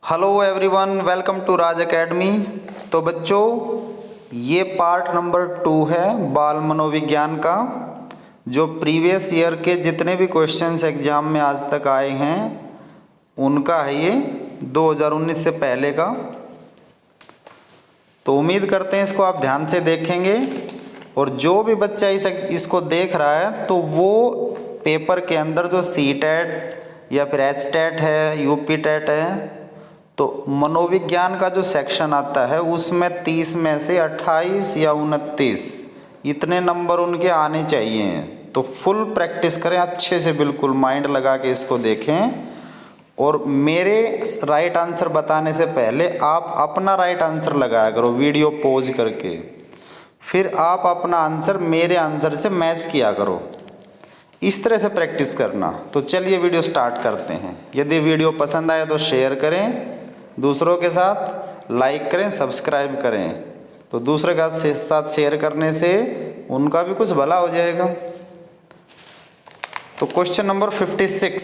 Hello everyone, welcome to Raj academy. तो बच्चों, ये पार्ट नंबर 2 है बाल मनोविज्ञान का। जो प्रीवियस ईयर के जितने भी क्वेश्चंस एग्जाम में आज तक आए हैं उनका है ये 2019 से पहले का। तो उम्मीद करते हैं इसको आप ध्यान से देखेंगे, और जो भी बच्चा इसको देख रहा है तो वो पेपर के अंदर जो सी-टेट या फिर एच-टेट है, यूपी-टेट है, तो मनोविज्ञान का जो सेक्शन आता है उसमें 30 में से 28 या 29 इतने नंबर उनके आने चाहिए। तो फुल प्रैक्टिस करें अच्छे से, बिल्कुल माइंड लगा के इसको देखें। और मेरे राइट आंसर बताने से पहले आप अपना राइट आंसर लगाया करो वीडियो पॉज करके, फिर आप अपना आंसर मेरे आंसर से मैच किया करो। इस तरह से प्रैक्टिस करना। तो चलिए वीडियो स्टार्ट करते हैं। यदि वीडियो पसंद आए तो शेयर करें दूसरों के साथ, लाइक करें, सब्सक्राइब करें। तो दूसरे के साथ शेयर करने से उनका भी कुछ भला हो जाएगा। तो क्वेश्चन नंबर 56,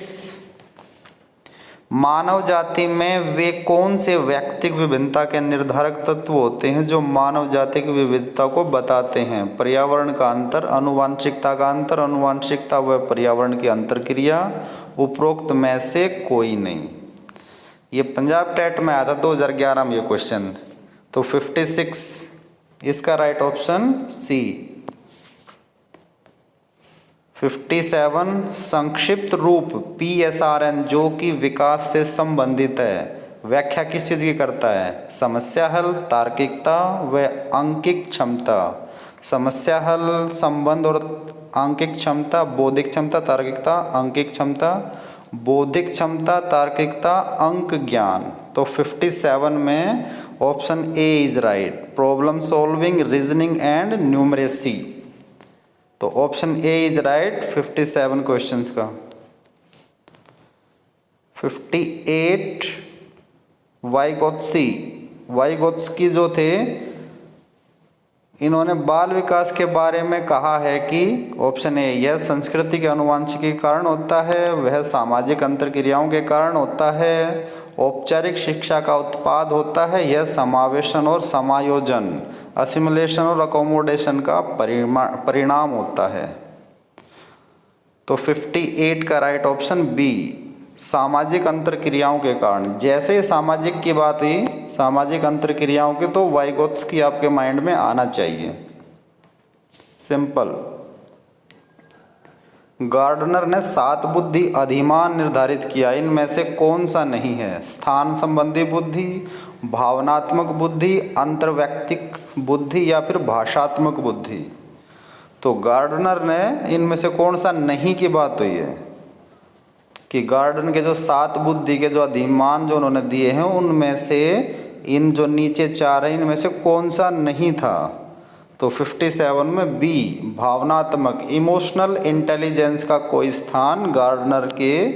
मानव जाति में वे कौन से व्यक्तिक विभिन्नता के निर्धारक तत्व होते हैं जो मानव जाति की विविधता को बताते हैं? पर्यावरण का अंतर, आनुवंशिकता का अंतर, आनुवंशिकता व पर्यावरण की अंतरक्रिया, उपरोक्त में से कोई नहीं। ये पंजाब टेट में आया था 2011 में ये क्वेश्चन। तो 56 इसका राइट ऑप्शन सी। 57 संक्षिप्त रूप PSRN जो कि विकास से संबंधित है, व्याख्या किस चीज़ की करता है? समस्या हल, तार्किकता व अंकिक क्षमता। समस्या हल, संबंध और अंकिक क्षमता, बौद्धिक क्षमता, तार्किकता, अंकिक क्षमता, बौद्धिक क्षमता, तार्किकता, अंक ज्ञान। तो 57 में option A is right, problem solving, reasoning and numeracy. तो option A is right 57 questions का। 58 वाइगोत्स्की जो थे, इन्होंने बाल विकास के बारे में कहा है कि ऑप्शन ए, यह संस्कृति के आनुवंशिकी के कारण होता है, वह सामाजिक अंतरक्रियाओं के कारण होता है, औपचारिक शिक्षा का उत्पाद होता है, यह समावेशन और समायोजन, असिमुलेशन और अकोमोडेशन का परिणाम होता है। तो 58 का राइट ऑप्शन बी, सामाजिक अंतरक्रियाओं के कारण। जैसे सामाजिक की बात हुई, सामाजिक अंतरक्रियाओं की, तो वाइगोत्स्की आपके माइंड में आना चाहिए, सिंपल। गार्डनर ने 7 बुद्धि अधिमान निर्धारित किया, इनमें से कौन सा नहीं है? स्थान संबंधी बुद्धि, भावनात्मक बुद्धि, अंतर्वैयक्तिक बुद्धि या फिर भाषात्मक बुद्धि। तो गार्डनर ने इनमें से कौन सा नहीं की बात हुई है कि गार्डन के जो 7 बुद्धि के जो अधिमान जो उन्होंने दिए हैं उनमें से इन जो नीचे 4 हैं इनमें से कौन सा नहीं था? तो 57 में बी, भावनात्मक, इमोशनल इंटेलिजेंस का कोई स्थान गार्डनर के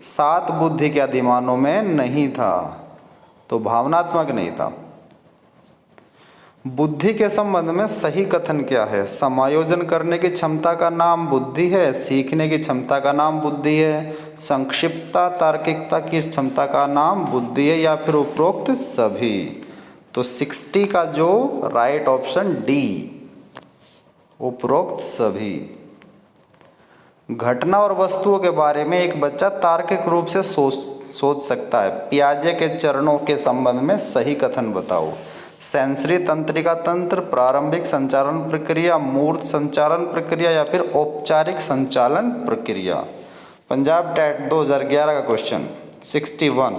7 बुद्धि के अधिमानों में नहीं था, तो भावनात्मक नहीं था। बुद्धि के संबंध में सही कथन क्या है? समायोजन करने की क्षमता का नाम बुद्धि है, सीखने की क्षमता का नाम बुद्धि है, संक्षिप्तता, तार्किकता की क्षमता का नाम बुद्धि है, या फिर उपरोक्त सभी। तो 60 का जो राइट ऑप्शन डी, उपरोक्त सभी। घटना और वस्तुओं के बारे में एक बच्चा तार्किक रूप से सोच सकता है। पियाजे के चरणों के संबंध में सही कथन बताओ। सेंसरी तंत्रिका तंत्र, प्रारंभिक संचालन प्रक्रिया, मूर्त संचालन प्रक्रिया या फिर औपचारिक संचालन प्रक्रिया। पंजाब टेट 2011 का question 61,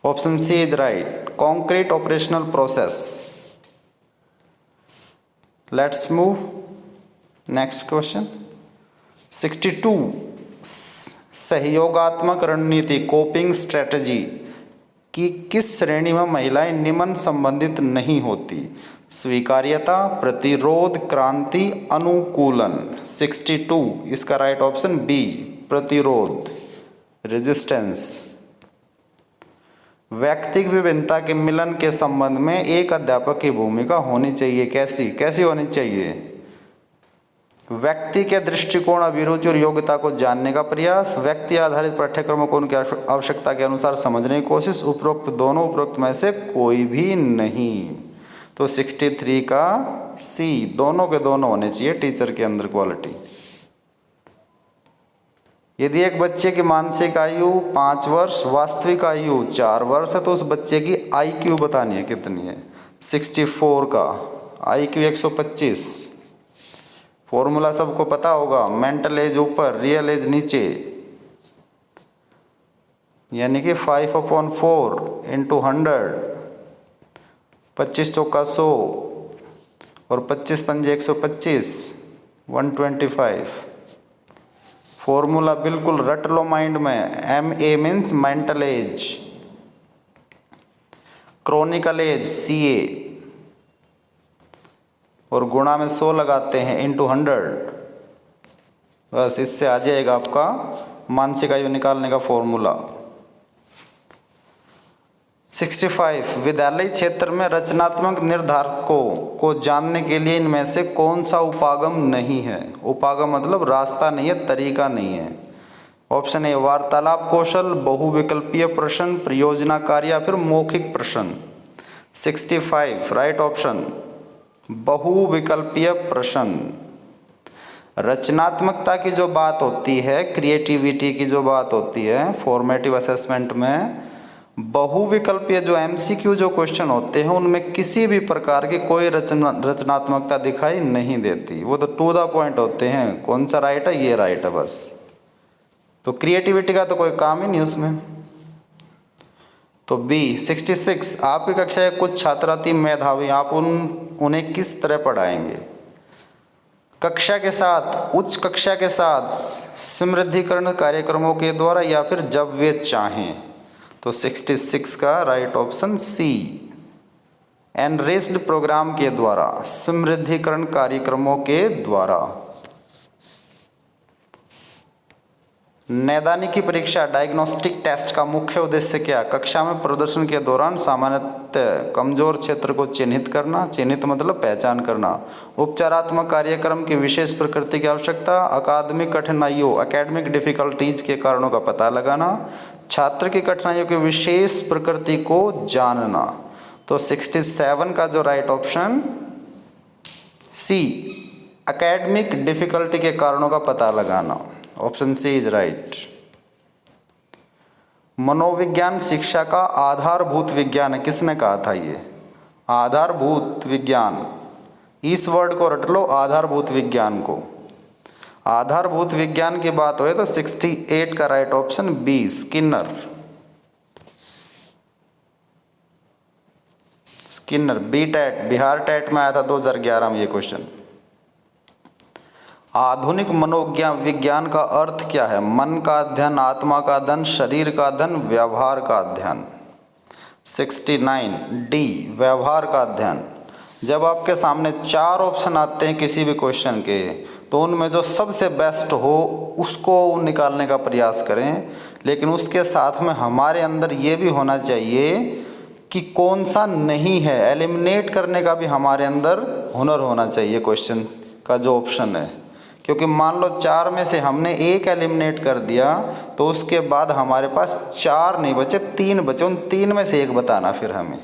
option C is right, concrete operational process. Let's move next question 62, सहयोगात्मक रणनीति, कोपिंग स्ट्रेटजी कि किस श्रेणी में महिलाएं निम्न संबंधित नहीं होती? स्वीकार्यता, प्रतिरोध, क्रांति, अनुकूलन। 62 इसका राइट ऑप्शन बी, प्रतिरोध, रेजिस्टेंस। व्यक्तिक विभिन्नता के मिलन के संबंध में एक अध्यापक की भूमिका होनी चाहिए। कैसी होनी चाहिए? व्यक्ति के दृष्टिकोण, अभिरुचि और योग्यता को जानने का प्रयास, व्यक्ति आधारित पाठ्यक्रमों को उनकी आवश्यकता के अनुसार समझने की कोशिश, उपरोक्त दोनों, उपरोक्त में से कोई भी नहीं। तो 63 का सी, दोनों के दोनों होने चाहिए टीचर के अंदर क्वालिटी। यदि एक बच्चे की मानसिक आयु 5 वर्ष, वास्तविक आयु 4 वर्ष है, तो उस बच्चे की IQ बतानी है कितनी है। 64 का IQ 125। फॉर्मूला सबको पता होगा, मेंटल एज ऊपर, रियल एज नीचे, यानी कि 5/4 × 100, 25 चौका 100 और 25 पंजे 125, 125। फॉर्मूला बिल्कुल रट लो माइंड में। MA means mental age, chronical age CA, और गुणा में 100 लगाते हैं × 100। बस इससे आ जाएगा आपका मानसिक आयु निकालने का फॉर्मूला। 65 विद्यालय क्षेत्र में रचनात्मक निर्धारकों को जानने के लिए इनमें से कौन सा उपागम नहीं है। उपागम मतलब रास्ता नहीं है, तरीका नहीं है। ऑप्शन ए वार्तालाप कौशल, बहुविकल्पीय प्रश्न, परियोजना कार्य या फिर मौखिक प्रश्न। 65 राइट ऑप्शन बहुविकल्पीय प्रश्न। रचनात्मकता की जो बात होती है, क्रिएटिविटी की जो बात होती है फॉर्मेटिव असेसमेंट में, बहुविकल्पीय जो MCQ जो क्वेश्चन होते हैं उनमें किसी भी प्रकार की कोई रचनात्मकता दिखाई नहीं देती। वो तो टू द पॉइंट होते हैं, कौन सा राइट है, ये राइट है बस। तो क्रिएटिविटी का तो कोई काम ही नहीं उसमें। तो B 66 आपकी कक्षा के कुछ छात्र अति मेधावी, आप उन्हें किस तरह पढ़ाएंगे। कक्षा के साथ, उच्च कक्षा के साथ, समृद्धिकरण कार्यक्रमों के द्वारा या फिर जब वे चाहें। तो 66 का right option C enriched program के द्वारा, समृद्धिकरण कार्यक्रमों के द्वारा। नैदानिकी परीक्षा डायग्नोस्टिक टेस्ट का मुख्य उद्देश्य क्या। कक्षा में प्रदर्शन के दौरान सामान्यतः कमजोर क्षेत्र को चिन्हित करना, चिन्हित मतलब पहचान करना, उपचारात्मक कार्यक्रम की विशेष प्रकृति की आवश्यकता, अकादमिक कठिनाइयों एकेडमिक डिफिकल्टीज के कारणों का पता लगाना, छात्र की कठिनाइयों की विशेष प्रकृति को जानना। तो 67 का जो right option C academic difficulty के कारणों का पता लगाना, ऑप्शन C इज राइट। मनोविज्ञान शिक्षा का आधारभूत विज्ञान है, किसने कहा था ये आधारभूत विज्ञान। इस वर्ड को रट लो, आधारभूत विज्ञान को। आधारभूत विज्ञान की बात हो तो 68 का right option B Skinner. Skinner BTET Bihar TET में आया था 2011 में ये क्वेश्चन। आधुनिक मनोविज्ञान का अर्थ क्या है। मन का अध्ययन, आत्मा का अध्ययन, शरीर का अध्ययन, व्यवहार का अध्ययन। 69 D व्यवहार का अध्ययन। जब आपके सामने 4 ऑप्शन आते हैं किसी भी क्वेश्चन के, तो उनमें जो सबसे बेस्ट हो उसको निकालने का प्रयास करें, लेकिन उसके साथ में हमारे अंदर ये भी होना चाहिए कि कौन सा नहीं है, एलिमिनेट करने का भी हमारे अंदर हुनर होना चाहिए क्वेश्चन का जो ऑप्शन है। क्योंकि मान लो 4 में से हमने एक एलिमिनेट कर दिया तो उसके बाद हमारे पास 4 नहीं बचे, 3 बचे, उन 3 में से एक बताना फिर हमें।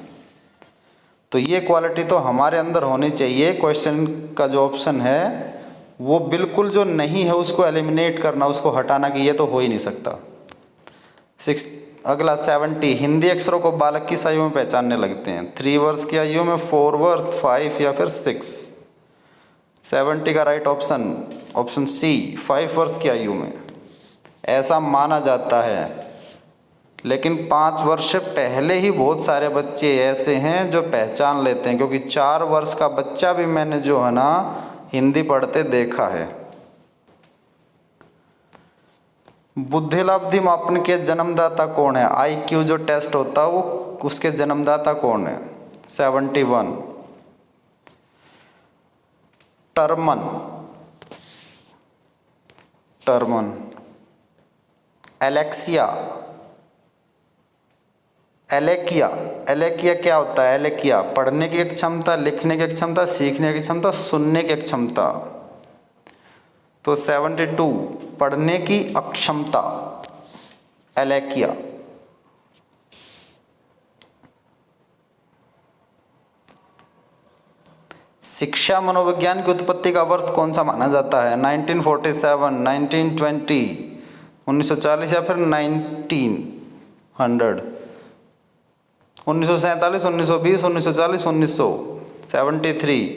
तो ये क्वालिटी तो हमारे अंदर होनी चाहिए। क्वेश्चन का जो ऑप्शन है वो बिल्कुल जो नहीं है उसको एलिमिनेट करना, उसको हटाना, कि ये तो हो ही नहीं सकता। अगला 70 हिंदी अक्षरों को बालक किस आयु में पहचानने लगते हैं। 3 वर्ष की आयु में, 4 वर्ष, 5 या फिर 6। 70 का राइट ऑप्शन C 5 वर्ष की आयु में ऐसा माना जाता है। लेकिन 5 वर्ष से पहले ही बहुत सारे बच्चे ऐसे हैं जो पहचान लेते हैं, क्योंकि 4 वर्ष का बच्चा भी मैंने जो है ना हिंदी पढ़ते देखा है। बुद्धिलब्धि मापन के जन्मदाता कौन है। IQ जो टेस्ट होता है वो उसके जन्मदाता कौन है। 71 टर्मन। एलेकिया क्या होता है। एलेकिया पढ़ने की एक क्षमता, लिखने की एक क्षमता, सीखने की क्षमता, सुनने की एक क्षमता। तो 72 पढ़ने की अक्षमता, एलेकिया। शिक्षा मनोविज्ञान की उत्पत्ति का वर्ष कौन सा माना जाता है? 1947, 1920, 1940 या फिर 1900? 1947, 1920, 1940, 1973।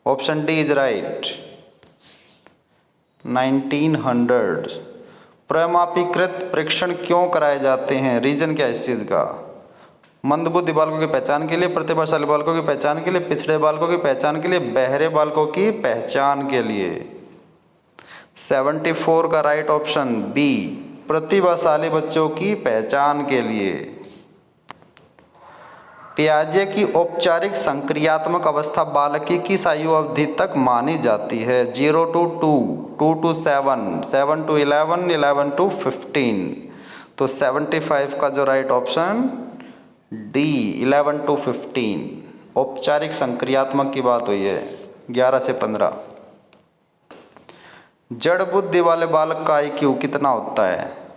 Option D is right, 1900। प्रमापीकृत परीक्षण क्यों कराए जाते हैं? रीजन क्या है इस चीज़ का? मंदबुद्धि बालकों की पहचान के लिए, प्रतिभाशाली बालकों की पहचान के लिए, पिछड़े बालकों की पहचान के लिए, बहरे बालकों की पहचान के लिए। 74 का राइट ऑप्शन बी, प्रतिभाशाली बच्चों की पहचान के लिए। पियाजे की औपचारिक संक्रियात्मक अवस्था बालक की किस आयु अवधि तक मानी जाती है? 0 to 2, 2 to 7, 7 to 11, 11 to 15। तो 75 का जो राइट ऑप्शन डी, 11 to 15। औपचारिक संक्रियात्मक की बात हुई है, 11 से 15। जड़ बुद्धि वाले बालक का IQ कितना होता है?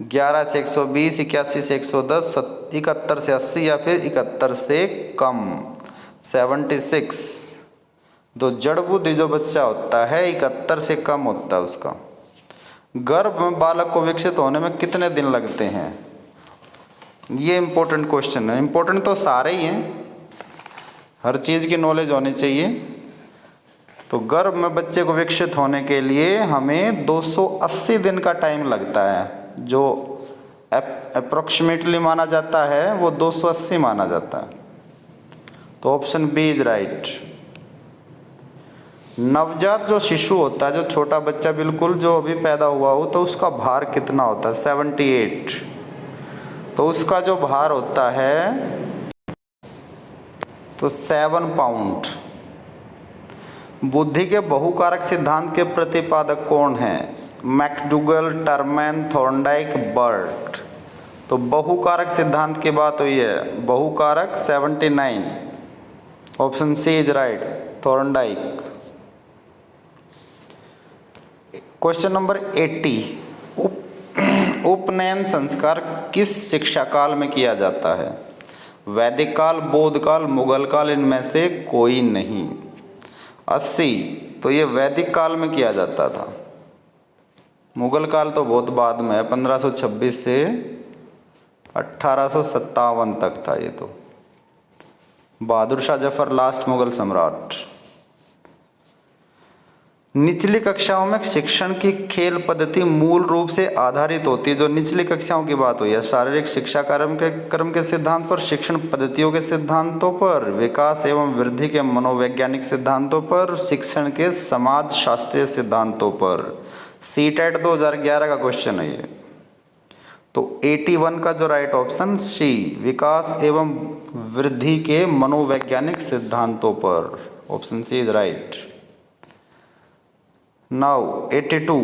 11 से 120, 81 से 110, 71 से 80 या फिर 71 से कम, 76। तो जड़ बुद्धि जो बच्चा होता है 71 से कम होता है उसका। गर्भ में बालक को विकसित होने में कितने दिन लगते हैं? ये इम्पोर्टेंट क्वेश्चन है। इम्पोर्टेंट तो सारे ही हैं, हर चीज़ की नॉलेज होनी चाहिए। तो गर्भ में बच्चे को विकसित होने के लिए हमें 280 दिन का टाइम लगता है, जो अप्रोक्सीमेटली माना जाता है वो 280 माना जाता है। तो ऑप्शन बी इज राइट। नवजात जो शिशु होता है, जो छोटा बच्चा बिल्कुल जो अभी पैदा हुआ हो, तो उसका भार कितना होता है? 78। तो उसका जो भार होता है तो 7 पाउंड। बुद्धि के बहुकारक सिद्धांत के प्रतिपादक कौन हैं? McDougall, Terman, Thorndike, Burt. तो बहुकारक सिद्धांत की बात हुई है, बहुकारक 79। Option C is right, Thorndike. Question number 80, उपनयन संस्कार किस शिक्षा काल में किया जाता है? वैदिक काल, बौद्ध काल, मुगल काल, इनमें से कोई नहीं। 80, तो ये वैदिक काल में किया जाता था। मुगल काल तो बहुत बाद में है, 1526 से 1857 तक था ये तो। बहादुर शाह जफर लास्ट मुगल सम्राट। निचली कक्षाओं में शिक्षण की खेल पद्धति मूल रूप से आधारित होती है। जो निचली कक्षाओं की बात हुई है, शारीरिक शिक्षा क्रम के सिद्धांत पर, शिक्षण पद्धतियों के सिद्धांतों पर, विकास एवं वृद्धि के मनोवैज्ञानिक सिद्धांतों पर, शिक्षण के समाज शास्त्रीय सिद्धांतों पर। सीटेट 2011 का क्वेश्चन है ये। तो 81 का जो राइट ऑप्शन सी, विकास एवं वृद्धि के मनोवैज्ञानिक सिद्धांतों पर। Option C is right. Now 82,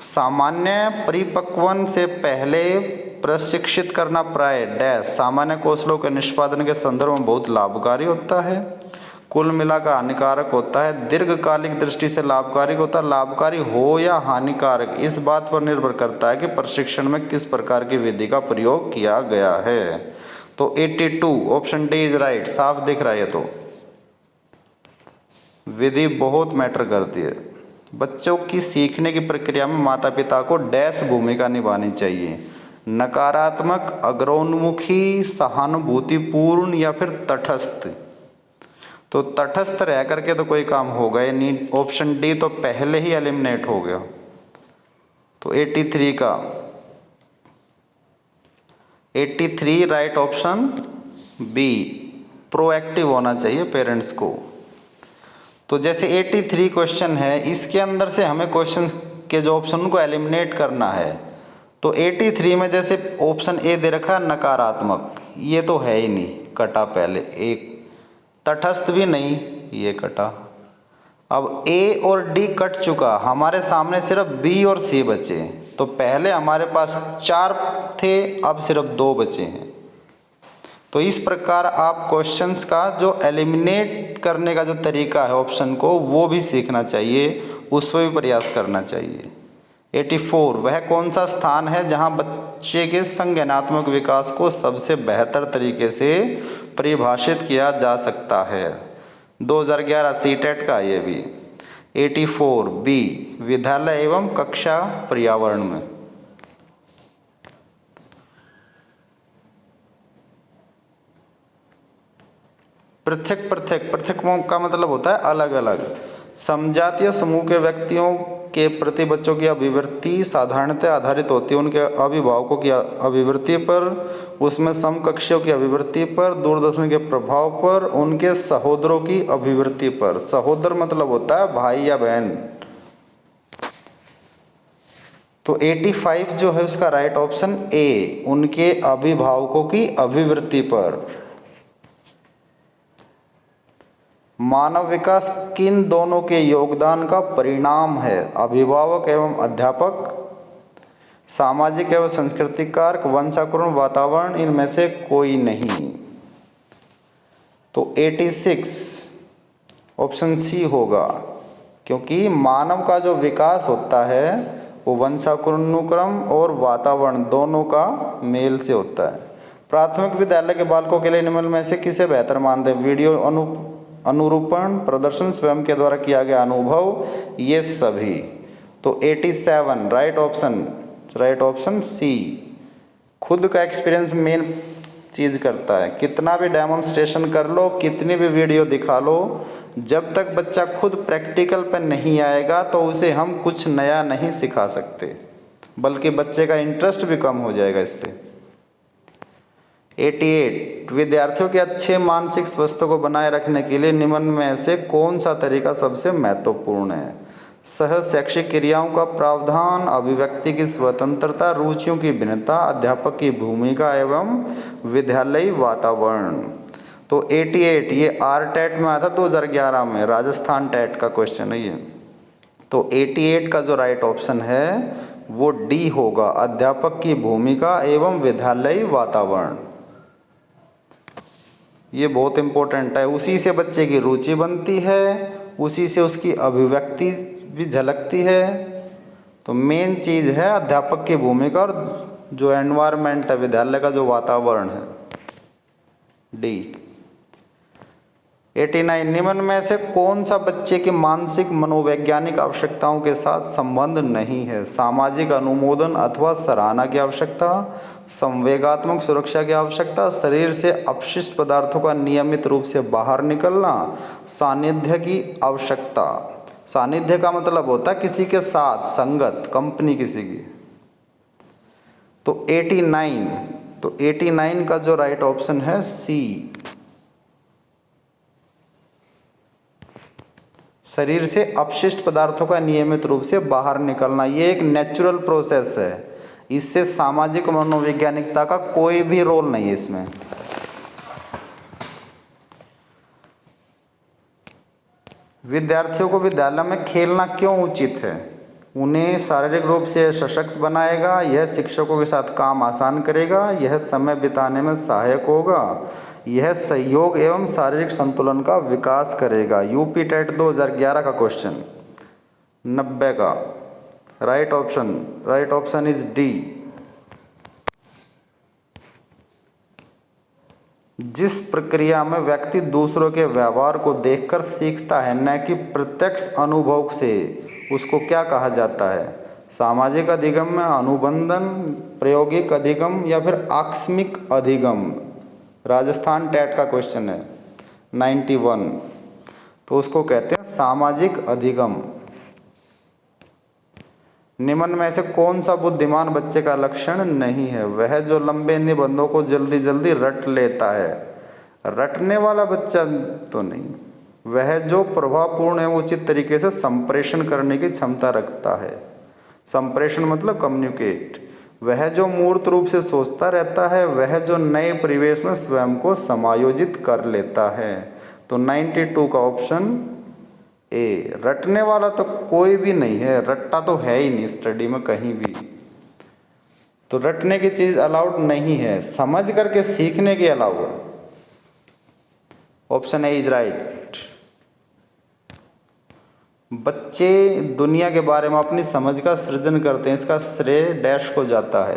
सामान्य परिपक्वन से पहले प्रशिक्षित करना प्राय डैश सामान्य कौशलों के निष्पादन के संदर्भ में बहुत लाभकारी होता है, कुल मिलाकर हानिकारक होता है, दीर्घकालिक दृष्टि से लाभकारी होता है। लाभकारी हो या हानिकारक इस बात पर निर्भर करता है कि प्रशिक्षण में किस प्रकार की विधि का प्रयोग किया गया है। तो 82 ऑप्शन डी इज राइट। साफ दिख रहा है, तो विधि बहुत मैटर करती है। बच्चों की सीखने की प्रक्रिया में माता पिता को डैश भूमिका निभानी चाहिए, नकारात्मक, अग्रोन्मुखी, सहानुभूतिपूर्ण या फिर तटस्थ। तो तटस्थ रह करके तो कोई काम होगा ही नहीं, ऑप्शन डी तो पहले ही एलिमिनेट हो गया। तो 83 राइट ऑप्शन बी, प्रोएक्टिव होना चाहिए पेरेंट्स को। तो जैसे 83 क्वेश्चन है, इसके अंदर से हमें क्वेश्चन के जो ऑप्शन को एलिमिनेट करना है। तो 83 में जैसे ऑप्शन ए दे रखा है नकारात्मक, ये तो है ही नहीं, कटा पहले। एक तटस्थ भी नहीं, ये कटा। अब ए और डी कट चुका, हमारे सामने सिर्फ बी और सी बचे। तो पहले हमारे पास 4 थे, अब सिर्फ 2 बचे हैं। तो तो इस प्रकार आप क्वेश्चंस का जो एलिमिनेट करने का जो तरीका है ऑप्शन को, वो भी सीखना चाहिए, उस पर भी प्रयास करना चाहिए। 84, वह कौन सा स्थान है जहां बच्चे के संज्ञानात्मक विकास को सबसे बेहतर तरीके से परिभाषित किया जा सकता है? 2011 सीटेट का ये भी। 84 बी, विद्यालय एवं कक्षा पर्यावरण में। पृथक पृथक, पृथक का मतलब होता है अलग अलग। समजातीय समूह के व्यक्तियों के प्रति बच्चों की अभिवृत्ति साधारणतः आधारित होती है उनके अभिभावकों की अभिवृत्ति पर, उसमें समकक्षियों की अभिवृत्ति पर, दूरदर्शन के प्रभाव पर, उनके सहोदरों की अभिवृत्ति पर। सहोदर मतलब होता है भाई या बहन। तो 85 जो है उसका राइट ऑप्शन ए, उनके अभिभावकों की अभिवृत्ति पर। मानव विकास किन दोनों के योगदान का परिणाम है? अभिभावक एवं अध्यापक, सामाजिक एवं सांस्कृतिक कारक, वंशानुक्रम, वातावरण, इनमें से कोई नहीं। तो 86 ऑप्शन सी होगा, क्योंकि मानव का जो विकास होता है वो वंशानुक्रम और वातावरण दोनों का मेल से होता है। प्राथमिक विद्यालय के बालकों के लिए निम्न में से किसे बेहतर मानते हैं? वीडियो अनुरूपण, प्रदर्शन, स्वयं के द्वारा किया गया अनुभव, ये सभी। तो 87 राइट ऑप्शन सी, खुद का एक्सपीरियंस मेन चीज़ करता है। कितना भी डेमोन्स्ट्रेशन कर लो, कितनी भी वीडियो दिखा लो, जब तक बच्चा खुद प्रैक्टिकल पर नहीं आएगा तो उसे हम कुछ नया नहीं सिखा सकते, बल्कि बच्चे का इंटरेस्ट भी कम हो जाएगा इससे। 88 विद्यार्थियों के अच्छे मानसिक स्वास्थ्य को बनाए रखने के लिए निम्न में से कौन सा तरीका सबसे महत्वपूर्ण है? सह शैक्षिक क्रियाओं का प्रावधान, अभिव्यक्ति की स्वतंत्रता, रुचियों की भिन्नता, अध्यापक की भूमिका एवं विद्यालयी वातावरण। तो 88 ये आर-टेट में आया था 2011 में, राजस्थान टेट का क्वेश्चन है ये। तो 88 का जो राइट ऑप्शन है वो डी होगा, अध्यापक की भूमिका एवं विद्यालयी वातावरण। ये बहुत इम्पोर्टेंट है, उसी से बच्चे की रुचि बनती है, उसी से उसकी अभिव्यक्ति भी झलकती है। तो मेन चीज़ है अध्यापक की भूमिका और जो एनवायरनमेंट है, विद्यालय का जो वातावरण है, डी। 89 निम्न में से कौन सा बच्चे की मानसिक मनोवैज्ञानिक आवश्यकताओं के साथ संबंध नहीं है? सामाजिक अनुमोदन अथवा सराहना की आवश्यकता, संवेगात्मक सुरक्षा की आवश्यकता, शरीर से अपशिष्ट पदार्थों का नियमित रूप से बाहर निकलना, सानिध्य की आवश्यकता। सानिध्य का मतलब होता है किसी के साथ संगत, कंपनी किसी की। तो 89 का जो राइट ऑप्शन है सी, शरीर से अपशिष्ट पदार्थों का नियमित रूप से बाहर निकलना, ये एक नेचुरल प्रोसेस है, इससे सामाजिक मनोवैज्ञानिकता का कोई भी रोल नहीं है इसमें। विद्यार्थियों को विद्यालय में खेलना क्यों उचित है? उन्हें शारीरिक रूप से सशक्त बनाएगा, यह शिक्षकों के साथ काम आसान करेगा, यह समय बिताने में सहायक होगा, यह सहयोग एवं शारीरिक संतुलन का विकास करेगा। यूपी टेट 2011 का क्वेश्चन 90 का राइट ऑप्शन इज डी। जिस प्रक्रिया में व्यक्ति दूसरों के व्यवहार को देखकर सीखता है, न कि प्रत्यक्ष अनुभव से, उसको क्या कहा जाता है? सामाजिक अधिगम, अनुबंधन, प्रायोगिक अधिगम या फिर आकस्मिक अधिगम। राजस्थान टेट का क्वेश्चन है 91, तो उसको कहते हैं सामाजिक अधिगम। निम्न में से कौन सा बुद्धिमान बच्चे का लक्षण नहीं है? वह जो लंबे निबंधों को जल्दी जल्दी रट लेता है। रटने वाला बच्चा तो नहीं, वह जो प्रभावपूर्ण एवं उचित तरीके से संप्रेषण करने की क्षमता रखता है। संप्रेषण मतलब कम्युनिकेट। वह जो मूर्त रूप से सोचता रहता है, वह जो नए परिवेश में स्वयं को समायोजित कर लेता है। तो 92 का ऑप्शन ए। रटने वाला तो कोई भी नहीं है, रट्टा तो है ही नहीं स्टडी में कहीं भी। तो रटने की चीज़ अलाउड नहीं है, समझ करके सीखने की अलाउ है। Option A is right. बच्चे दुनिया के बारे में अपनी समझ का सृजन करते हैं, इसका श्रेय डैश को जाता है,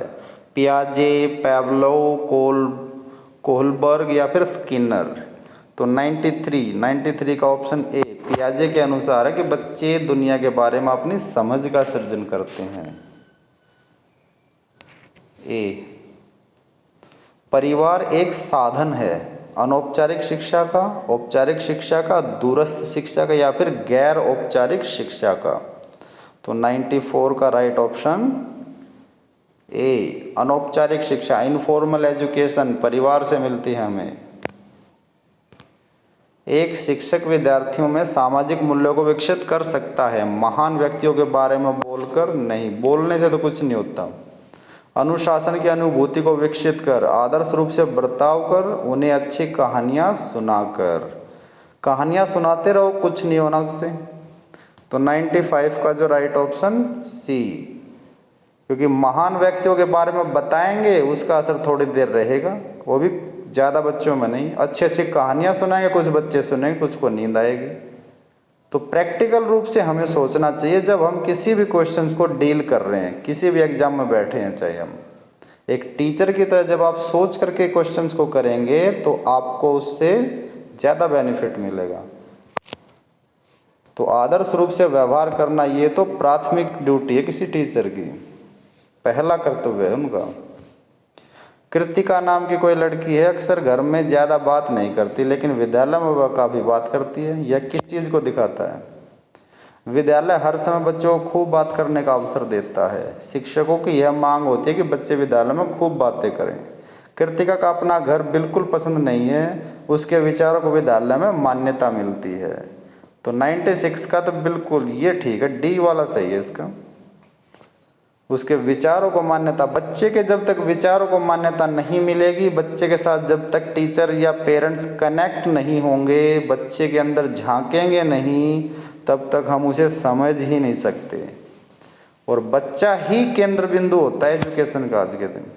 पियाजे, पैवलोव, कोहलबर्ग या फिर स्किनर। तो 93 का ऑप्शन ए पियाजे के अनुसार है कि बच्चे दुनिया के बारे में अपनी समझ का सृजन करते हैं। ए, परिवार एक साधन है अनौपचारिक शिक्षा का, औपचारिक शिक्षा का, दूरस्थ शिक्षा का या फिर गैर औपचारिक शिक्षा का। तो 94 का राइट ऑप्शन ए अनौपचारिक शिक्षा, इनफॉर्मल एजुकेशन परिवार से मिलती है हमें। एक शिक्षक विद्यार्थियों में सामाजिक मूल्यों को विकसित कर सकता है, महान व्यक्तियों के बारे में बोलकर नहीं, बोलने से तो कुछ नहीं होता। अनुशासन की अनुभूति को विकसित कर, आदर्श रूप से बर्ताव कर, उन्हें अच्छी कहानियाँ सुनाकर। कहानियाँ सुनाते रहो, कुछ नहीं होना उससे। तो 95 का जो राइट ऑप्शन सी, क्योंकि महान व्यक्तियों के बारे में बताएंगे उसका असर थोड़ी देर रहेगा, वो भी ज़्यादा बच्चों में नहीं। अच्छी अच्छी कहानियाँ सुनाएंगे, कुछ बच्चे सुनेंगे, कुछ को नींद आएगी। तो प्रैक्टिकल रूप से हमें सोचना चाहिए जब हम किसी भी क्वेश्चंस को डील कर रहे हैं, किसी भी एग्जाम में बैठे हैं, चाहे हम एक टीचर की तरह जब आप सोच करके क्वेश्चंस को करेंगे तो आपको उससे ज़्यादा बेनिफिट मिलेगा। तो आदर्श रूप से व्यवहार करना ये तो प्राथमिक ड्यूटी है किसी टीचर की, पहला कर्तव्य है उनका। कृतिका नाम की कोई लड़की है, अक्सर घर में ज़्यादा बात नहीं करती लेकिन विद्यालय में वह काफ़ी बात करती है। यह किस चीज़ को दिखाता है? विद्यालय हर समय बच्चों को खूब बात करने का अवसर देता है। शिक्षकों की यह मांग होती है कि बच्चे विद्यालय में खूब बातें करें। कृतिका का अपना घर बिल्कुल पसंद नहीं है, उसके विचारों को विद्यालय में मान्यता मिलती है। तो 96 का तो बिल्कुल ये ठीक है, डी वाला सही है इसका। उसके विचारों को मान्यता, बच्चे के जब तक विचारों को मान्यता नहीं मिलेगी, बच्चे के साथ जब तक टीचर या पेरेंट्स कनेक्ट नहीं होंगे, बच्चे के अंदर झांकेंगे नहीं, तब तक हम उसे समझ ही नहीं सकते। और बच्चा ही केंद्र बिंदु होता है एजुकेशन का आज के दिन।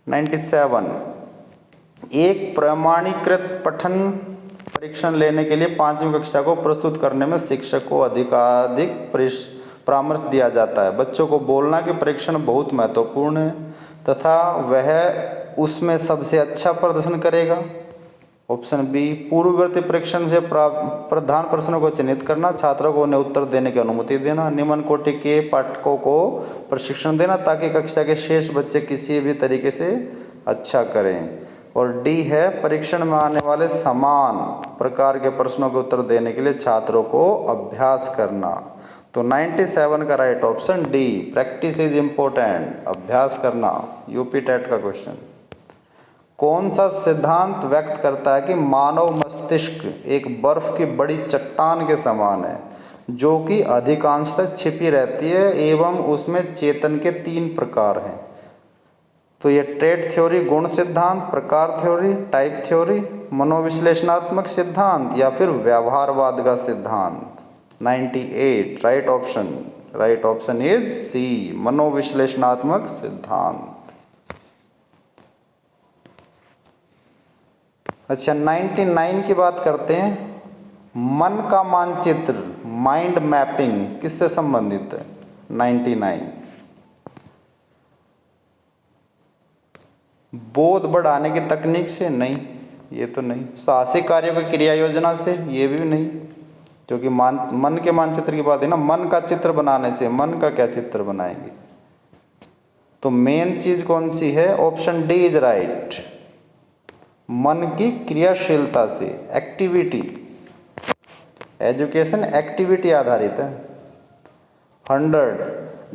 97, एक प्रमाणीकृत पठन परीक्षण लेने के लिए 5वीं कक्षा को प्रस्तुत करने में शिक्षक को अधिकाधिक परामर्श दिया जाता है। बच्चों को बोलना कि परीक्षण बहुत महत्वपूर्ण है तथा वह उसमें सबसे अच्छा प्रदर्शन करेगा। ऑप्शन बी, पूर्ववर्ती परीक्षण से प्रधान प्रश्नों को चिन्हित करना, छात्रों को उन्हें उत्तर देने की अनुमति देना, निम्न कोटि के पाठकों को प्रशिक्षण देना ताकि कक्षा के शेष बच्चे किसी भी तरीके से अच्छा करें। और डी है, परीक्षण में आने वाले समान प्रकार के प्रश्नों के उत्तर देने के लिए छात्रों को अभ्यास करना। तो 97 का right option D, practice is important, अभ्यास करना। यूपी टेट का क्वेश्चन। कौन सा सिद्धांत व्यक्त करता है कि मानव मस्तिष्क एक बर्फ की बड़ी चट्टान के समान है जो कि अधिकांशतः छिपी रहती है एवं उसमें चेतन के 3 प्रकार हैं? तो ये ट्रेट थ्योरी, गुण सिद्धांत, प्रकार थ्योरी, टाइप थ्योरी, मनोविश्लेषणात्मक सिद्धांत या फिर व्यवहारवाद का सिद्धांत। 98 राइट ऑप्शन इज सी, मनोविश्लेषणात्मक सिद्धांत। अच्छा, 99 की बात करते हैं। मन का मानचित्र, माइंड मैपिंग किससे संबंधित है? 99, बोध बढ़ाने की तकनीक से? नहीं, ये तो नहीं। साहसिक कार्यों की क्रिया योजना से? ये भी नहीं, क्योंकि मन के मानचित्र की बात है ना। मन का चित्र बनाने से, मन का क्या चित्र बनाएंगे? तो मेन चीज कौन सी है? ऑप्शन डी इज राइट, मन की क्रियाशीलता से, एक्टिविटी। एजुकेशन एक्टिविटी आधारित है। 100,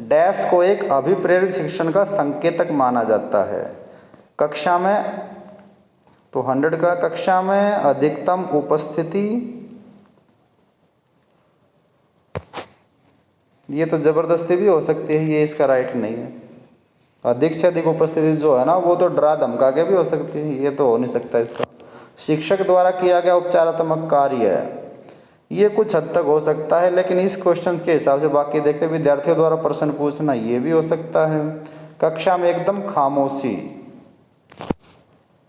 डैश को एक अभिप्रेरित शिक्षण का संकेतक माना जाता है। कक्षा में, तो 100 का कक्षा में अधिकतम उपस्थिति, ये तो जबरदस्ती भी हो सकती है, ये इसका राइट नहीं है। अधिक से अधिक उपस्थिति जो है ना, वो तो डरा धमका के भी हो सकती है, ये तो हो नहीं सकता इसका। शिक्षक द्वारा किया गया उपचारात्मक कार्य है, ये कुछ हद तक हो सकता है, लेकिन इस क्वेश्चन के हिसाब से बाकी देखते विद्यार्थियों द्वारा प्रश्न पूछना ये भी हो सकता है। कक्षा में एकदम खामोशी,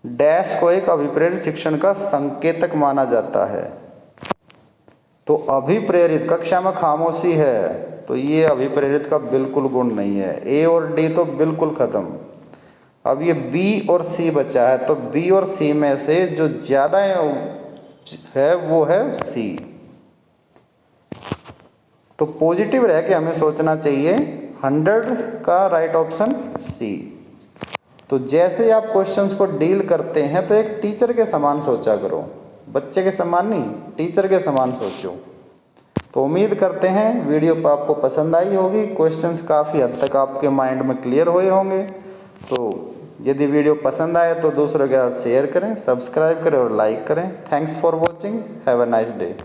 डैश को एक अभिप्रेरित शिक्षण का संकेतक माना जाता है। तो अभिप्रेरित, कक्षा में खामोशी है तो ये अभिप्रेरित का बिल्कुल गुण नहीं है। ए और डी तो बिल्कुल खत्म। अब ये बी और सी बचा है, तो बी और सी में से जो ज़्यादा है वो है सी। तो पॉजिटिव रह के हमें सोचना चाहिए 100 का राइट ऑप्शन सी। तो जैसे आप क्वेश्चंस को डील करते हैं तो एक टीचर के समान सोचा करो, बच्चे के समान नहीं, टीचर के समान सोचो। तो उम्मीद करते हैं वीडियो पर आपको पसंद आई होगी, क्वेश्चंस काफ़ी हद तक आपके माइंड में क्लियर हुए होंगे। तो यदि वीडियो पसंद आए तो दूसरों के साथ शेयर करें, सब्सक्राइब करें और लाइक करें। Thanks for watching, have a nice day.